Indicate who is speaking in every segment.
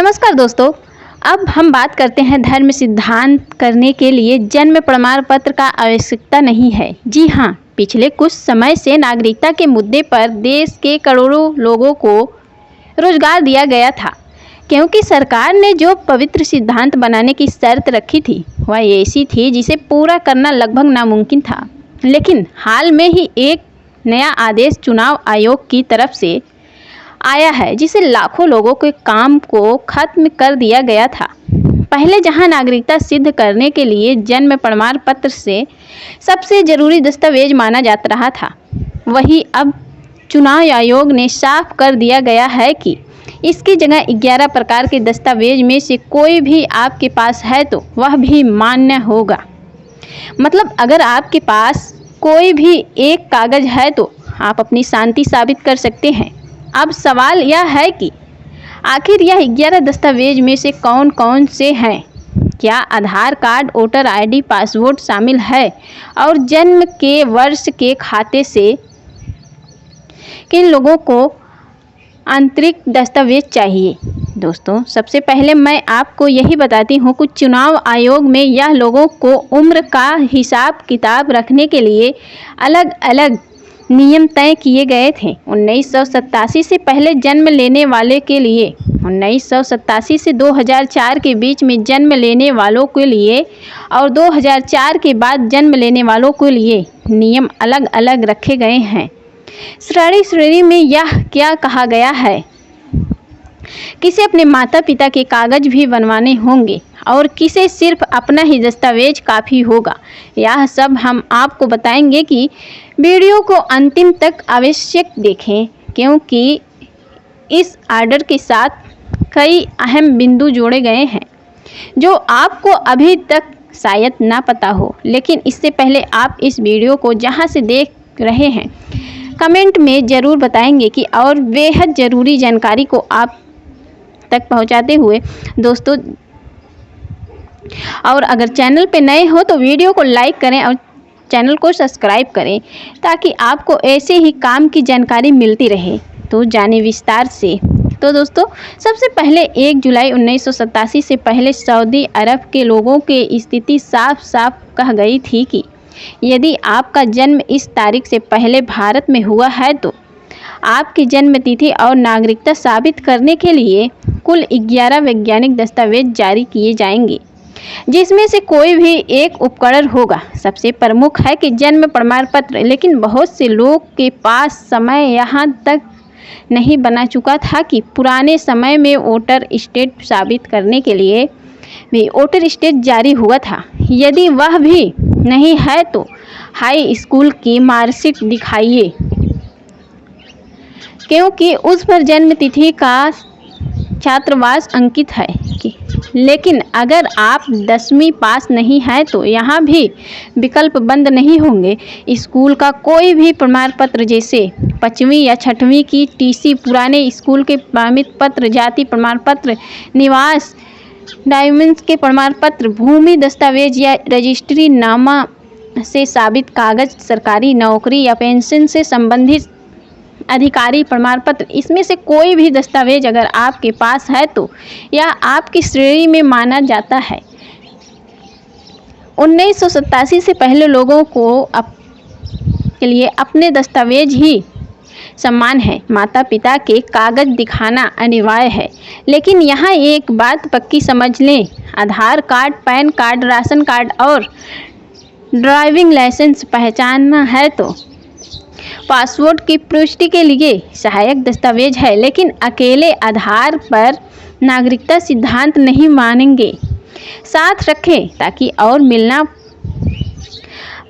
Speaker 1: नमस्कार दोस्तों। अब हम बात करते हैं धर्म सिद्धांत करने के लिए जन्म प्रमाण पत्र का आवश्यकता नहीं है। जी हाँ, पिछले कुछ समय से नागरिकता के मुद्दे पर देश के करोड़ों लोगों को रोजगार दिया गया था, क्योंकि सरकार ने जो पवित्र सिद्धांत बनाने की शर्त रखी थी वह ऐसी थी जिसे पूरा करना लगभग नामुमकिन था। लेकिन हाल में ही एक नया आदेश चुनाव आयोग की तरफ से आया है जिसे लाखों लोगों के काम को खत्म कर दिया गया था। पहले जहां नागरिकता सिद्ध करने के लिए जन्म प्रमाण पत्र से सबसे ज़रूरी दस्तावेज माना जाता रहा था, वहीं अब चुनाव आयोग ने साफ कर दिया गया है कि इसकी जगह 11 प्रकार के दस्तावेज में से कोई भी आपके पास है तो वह भी मान्य होगा। मतलब अगर आपके पास कोई भी एक कागज़ है तो आप अपनी शांति साबित कर सकते हैं। अब सवाल यह है कि आखिर यह 11 दस्तावेज में से कौन कौन से हैं? क्या आधार कार्ड, वोटर आईडी, पासपोर्ट शामिल है? और जन्म के वर्ष के खाते से किन लोगों को आंतरिक दस्तावेज चाहिए? दोस्तों, सबसे पहले मैं आपको यही बताती हूँ कि चुनाव आयोग में यह लोगों को उम्र का हिसाब किताब रखने के लिए अलग अलग नियम तय किए गए थे। 1987 से पहले जन्म लेने वाले के लिए, 1987 से 2004 के बीच में जन्म लेने वालों के लिए और 2004 के बाद जन्म लेने वालों के लिए नियम अलग अलग रखे गए हैं। श्रेणी में यह क्या कहा गया है, किसे अपने माता पिता के कागज भी बनवाने होंगे और किसे सिर्फ अपना ही दस्तावेज काफ़ी होगा। यह सब हम आपको बताएंगे कि वीडियो को अंतिम तक आवश्यक देखें, क्योंकि इस आर्डर के साथ कई अहम बिंदु जोड़े गए हैं जो आपको अभी तक शायद ना पता हो। लेकिन इससे पहले आप इस वीडियो को जहां से देख रहे हैं कमेंट में ज़रूर बताएंगे कि और बेहद ज़रूरी जानकारी को आप तक पहुंचाते हुए दोस्तों, और अगर चैनल पे नए हो तो वीडियो को लाइक करें और चैनल को सब्सक्राइब करें ताकि आपको ऐसे ही काम की जानकारी मिलती रहे। तो जाने विस्तार से। तो दोस्तों, सबसे पहले 1 जुलाई 1987 से पहले सऊदी अरब के लोगों की स्थिति साफ साफ कह गई थी कि यदि आपका जन्म इस तारीख से पहले भारत में हुआ है तो आपकी जन्म तिथि और नागरिकता साबित करने के लिए कुल 11 वैज्ञानिक दस्तावेज जारी किए जाएंगे, जिसमें से कोई भी एक उपकरण होगा। सबसे प्रमुख है कि जन्म प्रमाण पत्र। लेकिन बहुत से लोग के पास समय यहाँ तक नहीं बना चुका था कि पुराने समय में वोटर स्टेट साबित करने के लिए भी वोटर स्टेट जारी हुआ था। यदि वह भी नहीं है तो हाई स्कूल की मार्कशीट दिखाइए, क्योंकि उस पर जन्म तिथि का छात्रावास अंकित है। लेकिन अगर आप 10वीं पास नहीं हैं तो यहाँ भी विकल्प बंद नहीं होंगे। स्कूल का कोई भी प्रमाण पत्र जैसे 5वीं या 6वीं की टीसी, पुराने स्कूल के प्रमाणित पत्र, जाति प्रमाण पत्र, निवास डॉक्यूमेंट्स के प्रमाण पत्र, भूमि दस्तावेज या रजिस्ट्री नामा से साबित कागज, सरकारी नौकरी या पेंशन से संबंधित अधिकारी प्रमाण पत्र, इसमें से कोई भी दस्तावेज अगर आपके पास है तो यह आपकी श्रेणी में माना जाता है। 1987 से पहले लोगों को के लिए अपने दस्तावेज ही सम्मान है। माता पिता के कागज दिखाना अनिवार्य है। लेकिन यहाँ एक बात पक्की समझ लें, Aadhaar card, PAN card, ration card और ड्राइविंग लाइसेंस पहचानना है तो पासपोर्ट की पुष्टि के लिए सहायक दस्तावेज है। लेकिन अकेले आधार पर नागरिकता सिद्धांत नहीं मानेंगे। साथ रखें ताकि और मिलना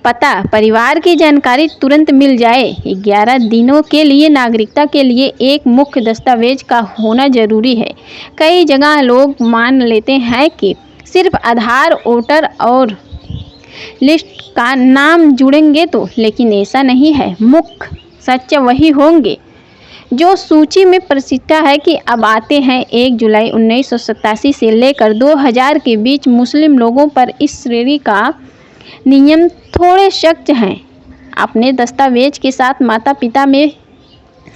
Speaker 1: पता, परिवार की जानकारी तुरंत मिल जाए। 11 दिनों के लिए नागरिकता के लिए एक मुख्य दस्तावेज का होना जरूरी है। कई जगह लोग मान लेते हैं कि सिर्फ आधार, वोटर और लिस्ट का नाम जुड़ेंगे तो, लेकिन ऐसा नहीं है। मुख्य सच्चे वही होंगे जो सूची में प्रसिद्ध है। कि अब आते हैं 1 जुलाई 1987 से लेकर 2000 के बीच मुस्लिम लोगों पर इस श्रेणी का नियम थोड़े सख्त हैं। अपने दस्तावेज के साथ माता पिता में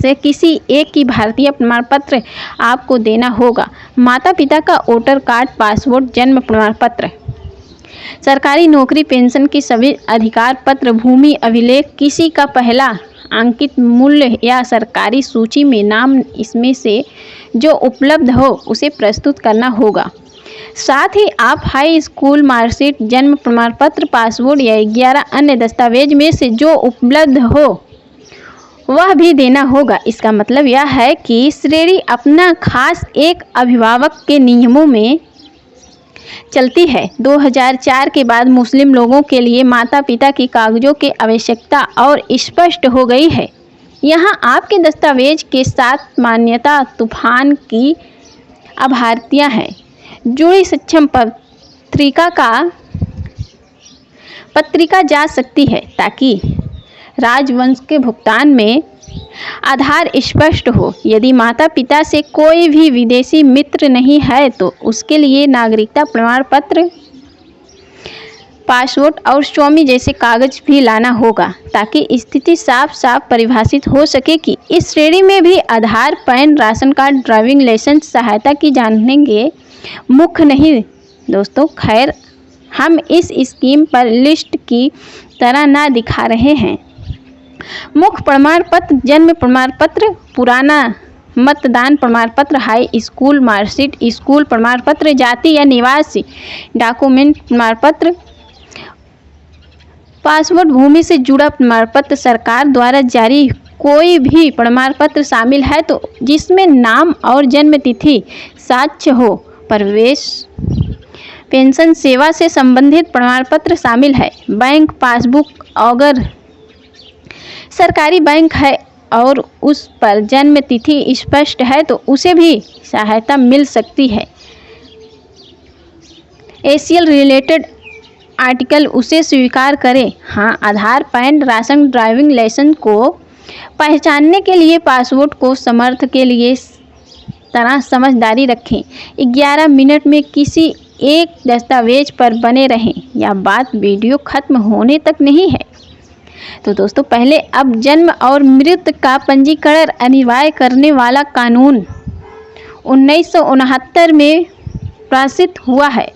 Speaker 1: से किसी एक की भारतीय प्रमाण पत्र आपको देना होगा। माता पिता का वोटर कार्ड, पासपोर्ट, जन्म प्रमाण पत्र, सरकारी नौकरी, पेंशन की सभी अधिकार पत्र, भूमि अभिलेख, किसी का पहला अंकित मूल्य या सरकारी सूची में नाम इसमें से जो उपलब्ध हो उसे प्रस्तुत करना होगा। साथ ही आप हाई स्कूल मार्कशीट, जन्म प्रमाण पत्र, पासपोर्ट या 11 अन्य दस्तावेज में से जो उपलब्ध हो वह भी देना होगा। इसका मतलब यह है कि श्रेणी अपना खास एक अभिभावक के नियमों में चलती है। 2004 के बाद मुस्लिम लोगों के लिए माता पिता की कागजों की आवश्यकता और स्पष्ट हो गई है। यहाँ आपके दस्तावेज के साथ मान्यता तूफान की अभ्यर्थियाँ हैं जुड़ी सक्षम पत्रिका जा सकती है ताकि राजवंश के भुगतान में आधार स्पष्ट हो। यदि माता पिता से कोई भी विदेशी मित्र नहीं है तो उसके लिए नागरिकता प्रमाण पत्र, पासपोर्ट और स्वामी जैसे कागज भी लाना होगा ताकि स्थिति साफ साफ परिभाषित हो सके कि इस श्रेणी में भी Aadhaar, PAN, ration card, driving licence सहायता की जानेंगे मुख्य नहीं दोस्तों। खैर, हम इस स्कीम पर लिस्ट की तरह ना दिखा रहे हैं। मुख्य प्रमाण पत्र, जन्म प्रमाण पत्र, पुराना मतदान प्रमाण पत्र, हाई स्कूल मार्कशीट, स्कूल प्रमाण पत्र, जाति या निवासी डॉक्यूमेंट प्रमाण पत्र, पासपोर्ट, भूमि से जुड़ा प्रमाण पत्र, सरकार द्वारा जारी कोई भी प्रमाण पत्र शामिल है तो जिसमें नाम और जन्म तिथि साक्ष्य हो, प्रवेश, पेंशन सेवा से संबंधित प्रमाण पत्र शामिल है, बैंक पासबुक, अगर सरकारी बैंक है और उस पर जन्म तिथि स्पष्ट है तो उसे भी सहायता मिल सकती है। एसीएल रिलेटेड आर्टिकल उसे स्वीकार करें। हाँ, आधार, पैन, राशन, ड्राइविंग लाइसेंस को पहचानने के लिए पासपोर्ट को समर्थ के लिए तरह समझदारी रखें। 11 मिनट में किसी एक दस्तावेज पर बने रहें। यह बात वीडियो खत्म होने तक नहीं है। तो दोस्तों, पहले अब जन्म और मृत्यु का पंजीकरण अनिवार्य करने वाला कानून 1969 में प्रकाशित हुआ है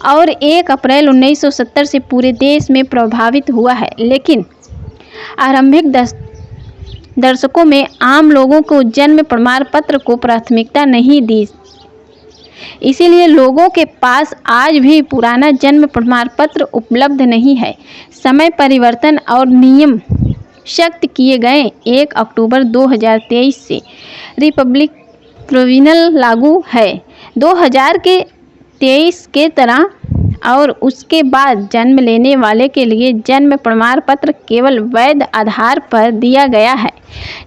Speaker 1: और 1 अप्रैल 1970 से पूरे देश में प्रभावित हुआ है। लेकिन आरंभिक दशकों में आम लोगों को जन्म प्रमाण पत्र को प्राथमिकता नहीं दी, इसीलिए लोगों के पास आज भी पुराना जन्म प्रमाण पत्र उपलब्ध नहीं है। समय परिवर्तन और नियम सख्त किए गए। 1 अक्टूबर 2023 से रिपब्लिक प्रोविजनल लागू है 2000 के 23 के तरह और उसके बाद जन्म लेने वाले के लिए जन्म प्रमाण पत्र केवल वैध आधार पर दिया गया है,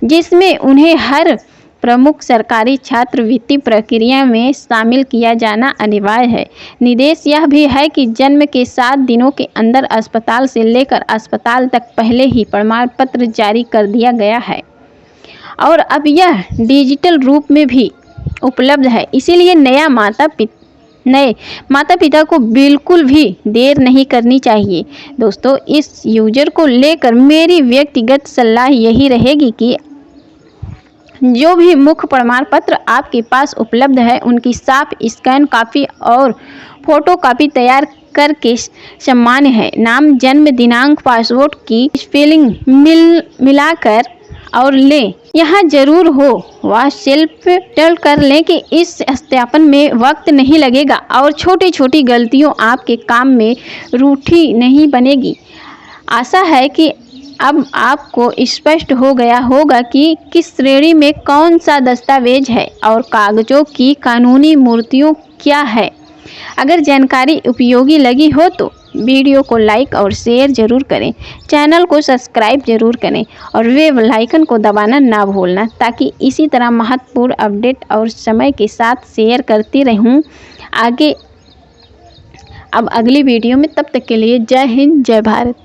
Speaker 1: जिसमें उन्हें हर प्रमुख सरकारी छात्रवृत्ति प्रक्रिया में शामिल किया जाना अनिवार्य है। निर्देश यह भी है कि जन्म के 7 दिनों के अंदर अस्पताल से लेकर अस्पताल तक पहले ही प्रमाण पत्र जारी कर दिया गया है और अब यह डिजिटल रूप में भी उपलब्ध है। इसीलिए नए माता पिता को बिल्कुल भी देर नहीं करनी चाहिए। दोस्तों, इस यूजर को लेकर मेरी व्यक्तिगत सलाह यही रहेगी कि जो भी मुख्य प्रमाण पत्र आपके पास उपलब्ध है उनकी साफ स्कैन कॉपी और फोटो कॉपी तैयार करके सामान्य है नाम, जन्म दिनांक, पासपोर्ट की स्पेलिंग मिलाकर और लें। यहाँ जरूर हो वह सेल्फ टेल कर लें कि इस सत्यापन में वक्त नहीं लगेगा और छोटी छोटी गलतियों आपके काम में रूठी नहीं बनेगी। आशा है कि अब आपको स्पष्ट हो गया होगा कि किस श्रेणी में कौन सा दस्तावेज है और कागजों की कानूनी मूर्तियों क्या है। अगर जानकारी उपयोगी लगी हो तो वीडियो को लाइक और शेयर जरूर करें, चैनल को सब्सक्राइब जरूर करें और बेल आइकन को दबाना ना भूलना ताकि इसी तरह महत्वपूर्ण अपडेट और समय के साथ शेयर करती रहूं आगे अब अगली वीडियो में। तब तक के लिए जय हिंद, जय भारत।